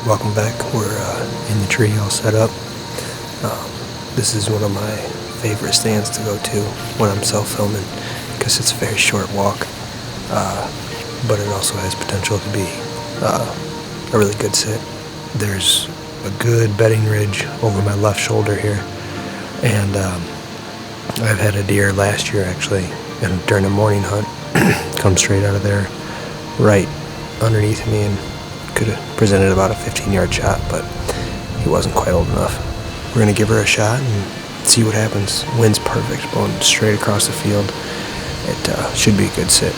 Welcome back. We're in the tree all set up. This is one of my favorite stands to go to when I'm self-filming because it's a very short walk, but it also has potential to be a really good sit. There's a good bedding ridge over my left shoulder here, and I've had a deer last year actually, and during a morning hunt, come straight out of there right underneath me and could have presented about a 15-yard shot, but he wasn't quite old enough. We're going to give her a shot and see what happens. Wind's perfect, blowing straight across the field. It should be a good sit.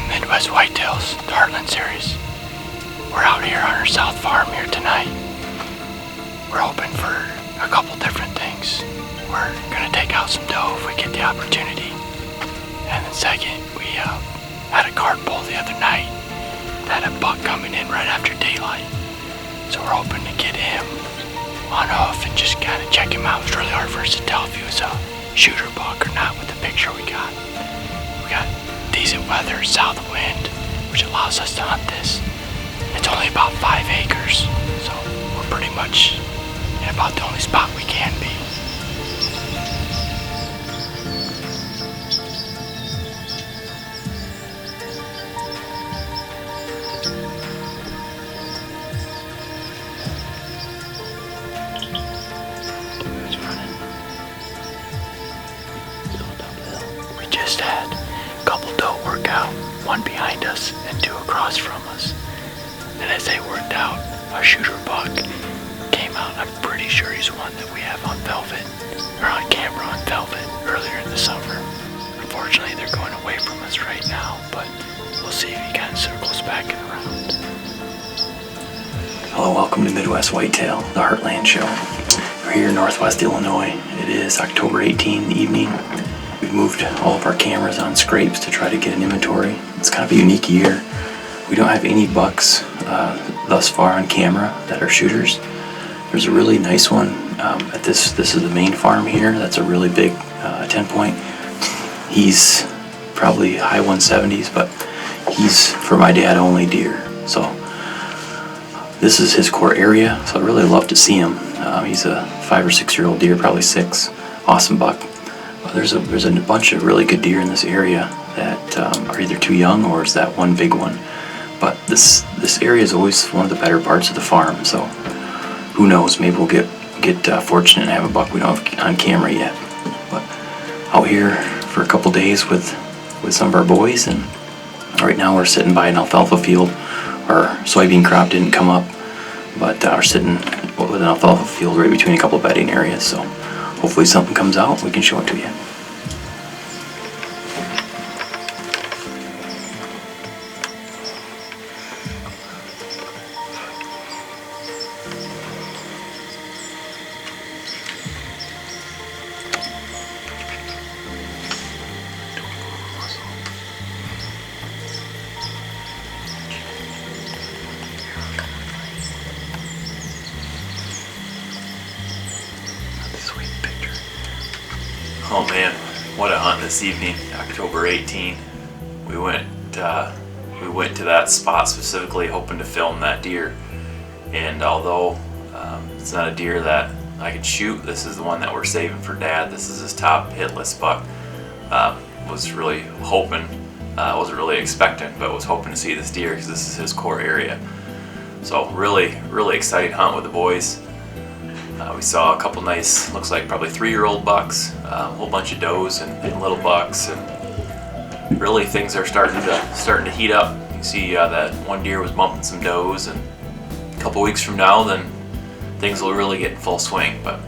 Midwest Whitetails, the Heartland series. We're out here on our south farm here tonight. We're hoping for a couple different things. We're gonna take out some doe if we get the opportunity. And then second, we had a cart pull the other night that had a buck coming in right after daylight. So we're hoping to get him on hoof and just kind of check him out. It was really hard for us to tell if he was a shooter buck or not with the picture we got. We got decent weather, south wind, which allows us to hunt this. It's only about 5 acres, so we're pretty much in about the only spot we can be. It's running. We just had couple doe work out, one behind us and 2 across from us. And as they worked out, our shooter buck came out. I'm pretty sure he's one that we have on velvet, or on camera on velvet, earlier in the summer. Unfortunately, they're going away from us right now, but we'll see if he kind of circles back and around. Hello, welcome to Midwest Whitetail, the Heartland show. We're here in Northwest Illinois. It is October 18 evening. We've moved all of our cameras on scrapes to try to get an inventory. It's kind of a unique year. We don't have any bucks thus far on camera that are shooters. There's a really nice one at this is the main farm here. That's a really big 10-point. He's probably high 170s, but he's for my dad only deer. So this is his core area, so I'd really love to see him. He's a 5 or 6 year old deer, probably 6. Awesome buck. There's a bunch of really good deer in this area that are either too young or is that one big one. But this area is always one of the better parts of the farm. So who knows? Maybe we'll get fortunate and have a buck we don't have on camera yet. But out here for a couple days with some of our boys, and right now we're sitting by an alfalfa field. Our soybean crop didn't come up, but we're sitting with an alfalfa field right between a couple bedding areas. So hopefully something comes out, we can show it to you. Oh man, what a hunt this evening, October 18. We went to that spot specifically hoping to film that deer, and although it's not a deer that I could shoot, this is the one that we're saving for Dad. This is his top hit list buck. Was really hoping, wasn't really expecting, but was hoping to see this deer because this is his core area. So really exciting hunt with the boys. We saw a couple nice, looks like probably 3-year-old bucks, a whole bunch of does and little bucks, and really things are starting to heat up. You can see that one deer was bumping some does, and a couple weeks from now, then things will really get in full swing. But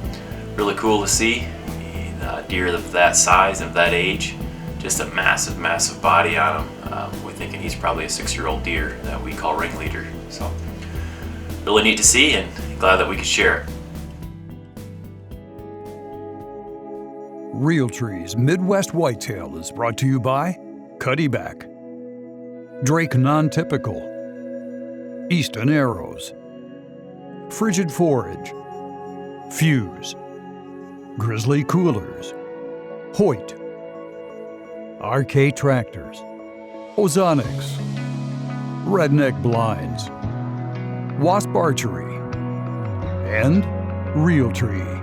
really cool to see a deer of that size and of that age, just a massive body on him. We're thinking he's probably a 6-year-old deer that we call ringleader. So really neat to see, and glad that we could share it. Realtree's Midwest Whitetail is brought to you by Cuddyback, Drake Non-Typical, Easton Arrows, Frigid Forage, Fuse, Grizzly Coolers, Hoyt, RK Tractors, Ozonics, Redneck Blinds, Wasp Archery, and Realtree.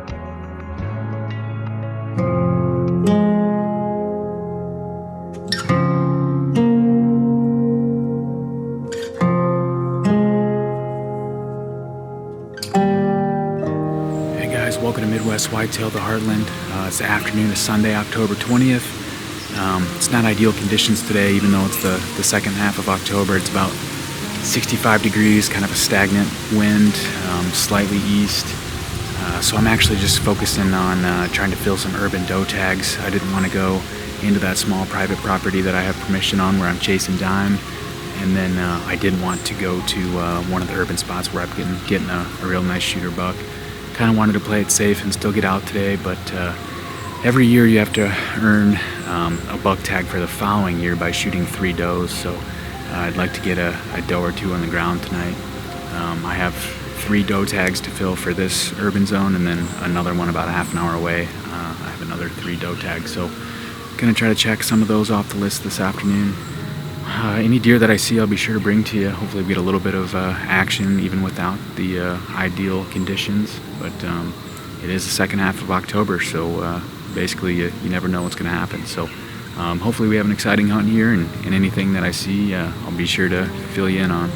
Hey guys, welcome to Midwest Whitetail, the Heartland. It's the afternoon of Sunday, October 20th. It's not ideal conditions today, even though it's the second half of October. It's about 65 degrees, kind of a stagnant wind, slightly east. So I'm actually just focusing on trying to fill some urban doe tags. I didn't want to go into that small private property that I have permission on where I'm chasing dime. And then I did want to go to one of the urban spots where I'm getting a real nice shooter buck. Kind of wanted to play it safe and still get out today, but every year you have to earn a buck tag for the following year by shooting 3 does. So I'd like to get a doe or 2 on the ground tonight. I have 3 doe tags to fill for this urban zone, and then another one about a half an hour away. I have another 3 doe tags, so gonna try to check some of those off the list this afternoon. Any deer that I see, I'll be sure to bring to you. Hopefully we get a little bit of action even without the ideal conditions. But it is the second half of October, so basically you never know what's going to happen. So hopefully we have an exciting hunt here, and anything that I see, I'll be sure to fill you in on.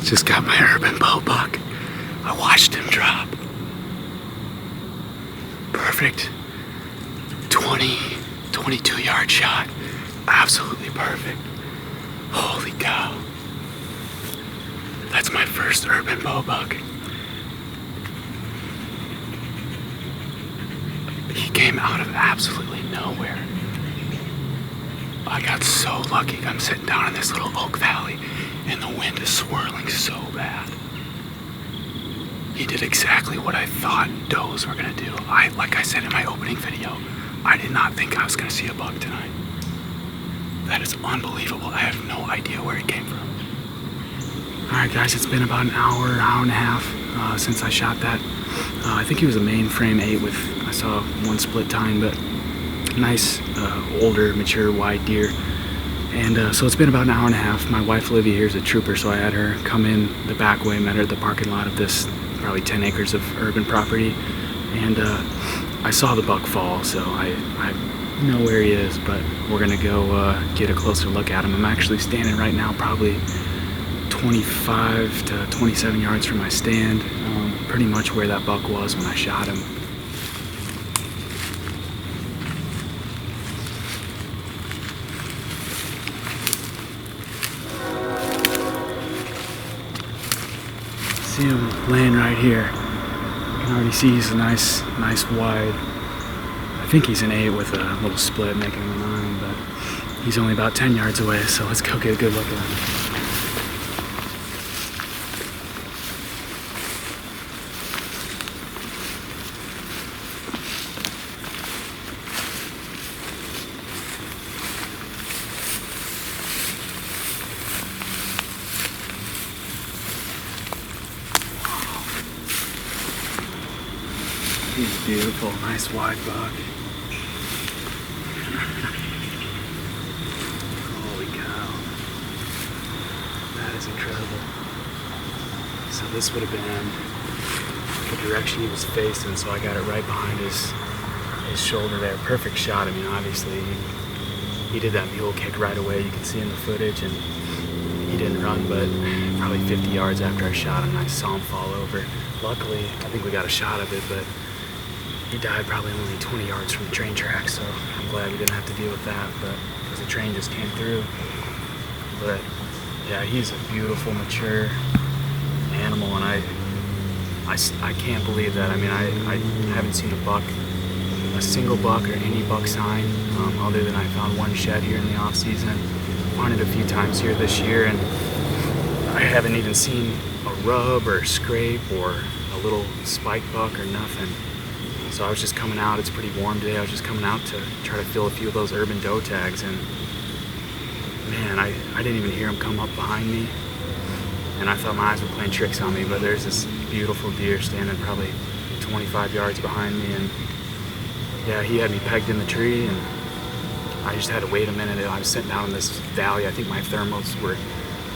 Just got my urban bow buck. I watched him drop. Perfect 22 yard shot. Absolutely perfect. Holy cow. That's my first urban bow buck. He came out of absolutely nowhere. I got so lucky. I'm sitting down in this little oak valley and the wind is swirling so bad. He did exactly what I thought does were gonna do. Like I said in my opening video, I did not think I was gonna see a buck tonight. That is unbelievable. I have no idea where it came from. All right, guys, it's been about an hour and a half since I shot that. I think he was a mainframe 8 with, I saw 1 split tine, but nice, older, mature, wide deer. And so it's been about an hour and a half. My wife Olivia here is a trooper, so I had her come in the back way, met her at the parking lot of this probably 10 acres of urban property. And I saw the buck fall, so I know where he is, but we're gonna go get a closer look at him. I'm actually standing right now probably 25 to 27 yards from my stand, pretty much where that buck was when I shot him. see him laying right here. You can already see he's a nice wide. I think he's an 8 with a little split, making him a 9, but he's only about 10 yards away, so let's go get a good look at him. He's beautiful, nice wide buck. Holy cow. That is incredible. So this would have been the direction he was facing, so I got it right behind his shoulder there. Perfect shot. I mean, obviously he did that mule kick right away. You can see in the footage, and he didn't run, but probably 50 yards after I shot him, I saw him fall over. Luckily, I think we got a shot of it, but he died probably only 20 yards from the train track, so I'm glad we didn't have to deal with that, but because the train just came through. But yeah, he's a beautiful, mature animal, and I can't believe that. I mean, I haven't seen a single buck or any buck sign, other than I found one shed here in the off season. Hunted a few times here this year, and I haven't even seen a rub or a scrape or a little spike buck or nothing. So I was just coming out, it's pretty warm today, I was just coming out to try to fill a few of those urban doe tags, and man, I didn't even hear him come up behind me, and I thought my eyes were playing tricks on me, but there's this beautiful deer standing probably 25 yards behind me, and yeah, he had me pegged in the tree, and I just had to wait a minute. I was sitting down in this valley. I think my thermals were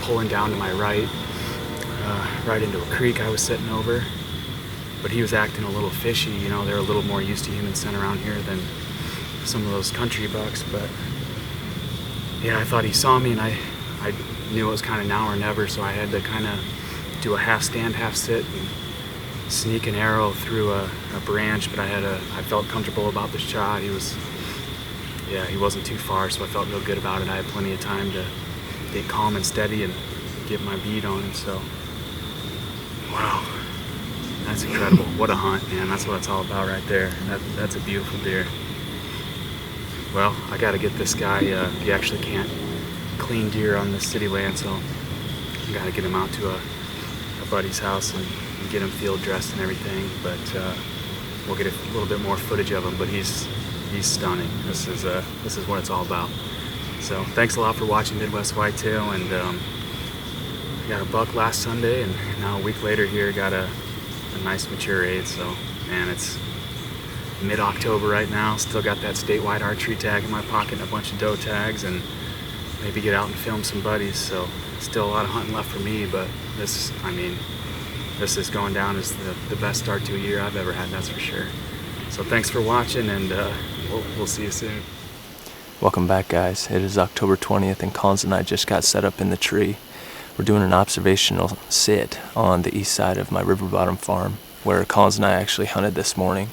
pulling down to my right, right into a creek I was sitting over. But he was acting a little fishy, you know, they're a little more used to human scent around here than some of those country bucks. But yeah, I thought he saw me, and I knew it was kind of now or never, so I had to kind of do a half stand, half sit, and sneak an arrow through a branch. But I felt comfortable about the shot. He wasn't too far, so I felt real good about it. I had plenty of time to get calm and steady and get my bead on him. So wow. That's incredible. What a hunt, man. That's what it's all about right there. That's a beautiful deer. Well, I got to get this guy. He actually can't clean deer on this city land, so I got to get him out to a buddy's house and get him field dressed and everything. But we'll get a little bit more footage of him. But he's stunning. This is what it's all about. So thanks a lot for watching Midwest Whitetail, and I got a buck last Sunday, and now a week later here got a nice mature 8, so man, it's mid-October right now. Still got that statewide archery tag in my pocket and a bunch of doe tags, and maybe get out and film some buddies. So still a lot of hunting left for me, but this is going down as the best start to a year I've ever had, that's for sure. So thanks for watching, and we'll see you soon. Welcome back, guys. It is October 20th, and Collins and I just got set up in the tree. We're doing an observational sit on the east side of my river bottom farm, where Collins and I actually hunted this morning.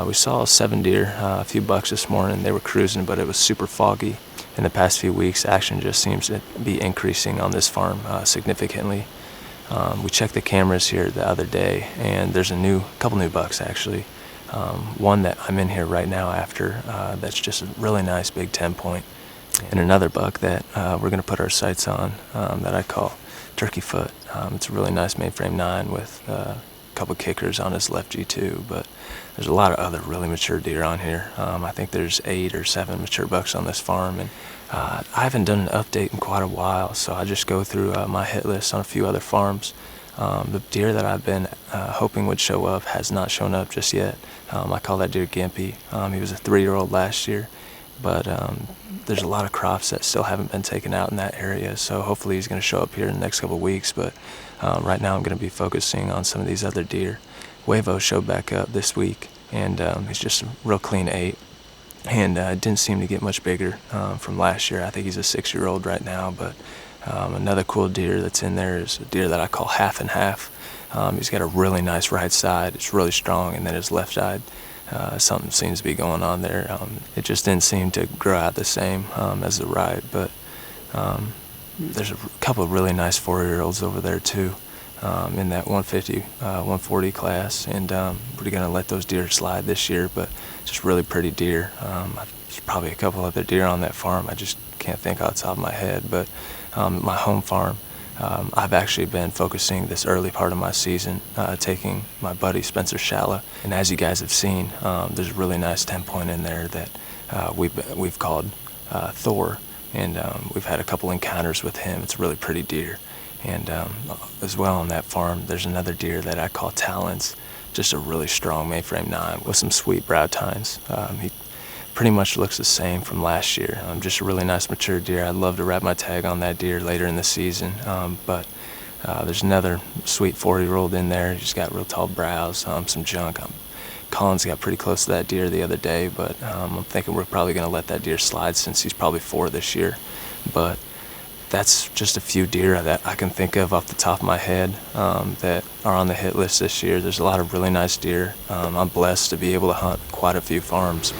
We saw 7 deer, a few bucks this morning. They were cruising, but it was super foggy. In the past few weeks, action just seems to be increasing on this farm significantly. We checked the cameras here the other day, and there's a couple new bucks actually. One that I'm in here right now after, that's just a really nice big 10-point. And another buck that we're going to put our sights on that I call Turkey Foot. It's a really nice mainframe 9 with a couple kickers on his left G2, but there's a lot of other really mature deer on here. I think there's 8 or 7 mature bucks on this farm, and I haven't done an update in quite a while, so I just go through my hit list on a few other farms. The deer that I've been hoping would show up has not shown up just yet. I call that deer Gimpy. He was a 3-year-old last year, but there's a lot of crops that still haven't been taken out in that area, so hopefully he's going to show up here in the next couple of weeks. But right now I'm going to be focusing on some of these other deer. Huevo showed back up this week, and he's just a real clean 8, and didn't seem to get much bigger from last year. I think he's a 6-year-old right now, but another cool deer that's in there is a deer that I call half and half. He's got a really nice right side, it's really strong, and then his left side, something seems to be going on there. It just didn't seem to grow out the same as the right, but there's a couple of really nice 4-year-olds over there too. in that 150, 140 class, and we're going to let those deer slide this year, but just really pretty deer. There's probably a couple other deer on that farm. I just can't think off the top of my head, but my home farm, I've actually been focusing this early part of my season, taking my buddy Spencer Shalla, and as you guys have seen, there's a really nice 10-point in there that we've called Thor, and we've had a couple encounters with him. It's a really pretty deer. And as well on that farm, there's another deer that I call Talons, just a really strong mainframe 9 with some sweet brow tines. He pretty much looks the same from last year. Just a really nice mature deer. I'd love to wrap my tag on that deer later in the season, but there's another sweet 4-year-old in there. He's got real tall brows, some junk. Collins got pretty close to that deer the other day, but I'm thinking we're probably going to let that deer slide since he's probably 4 this year. But that's just a few deer that I can think of off the top of my head that are on the hit list this year. There's a lot of really nice deer. I'm blessed to be able to hunt quite a few farms.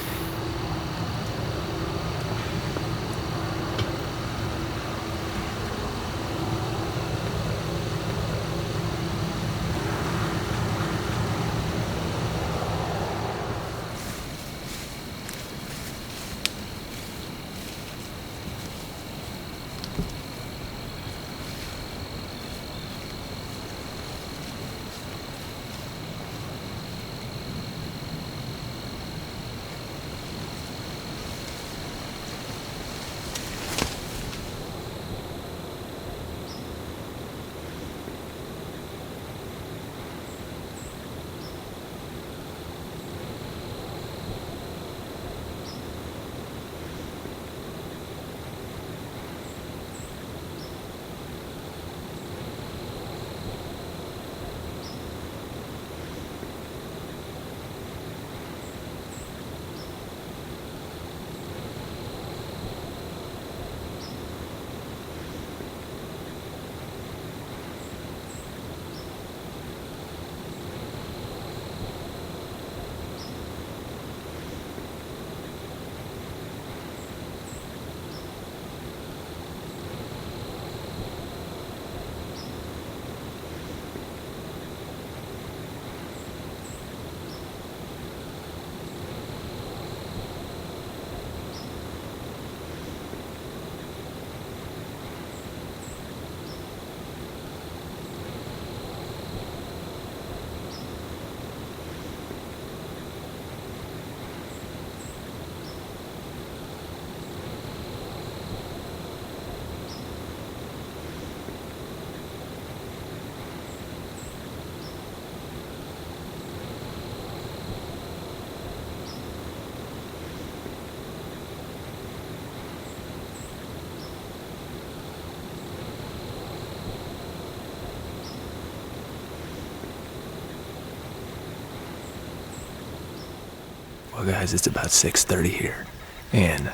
Well guys, it's about 6:30 here, and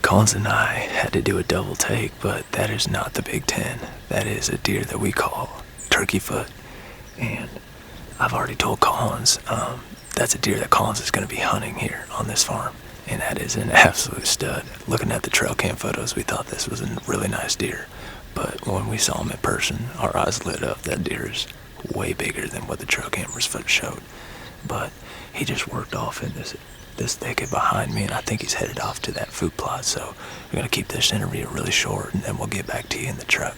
Collins and I had to do a double take, but that is not the Big Ten. That is a deer that we call turkey foot, and I've already told Collins that's a deer that Collins is going to be hunting here on this farm, and that is an absolute stud. Looking at the trail cam photos, we thought this was a really nice deer, but when we saw him in person, our eyes lit up. That deer is way bigger than what the trail camera's foot showed. But he just worked off in this thicket behind me, and I think he's headed off to that food plot. So we're going to keep this interview really short, and then we'll get back to you in the truck.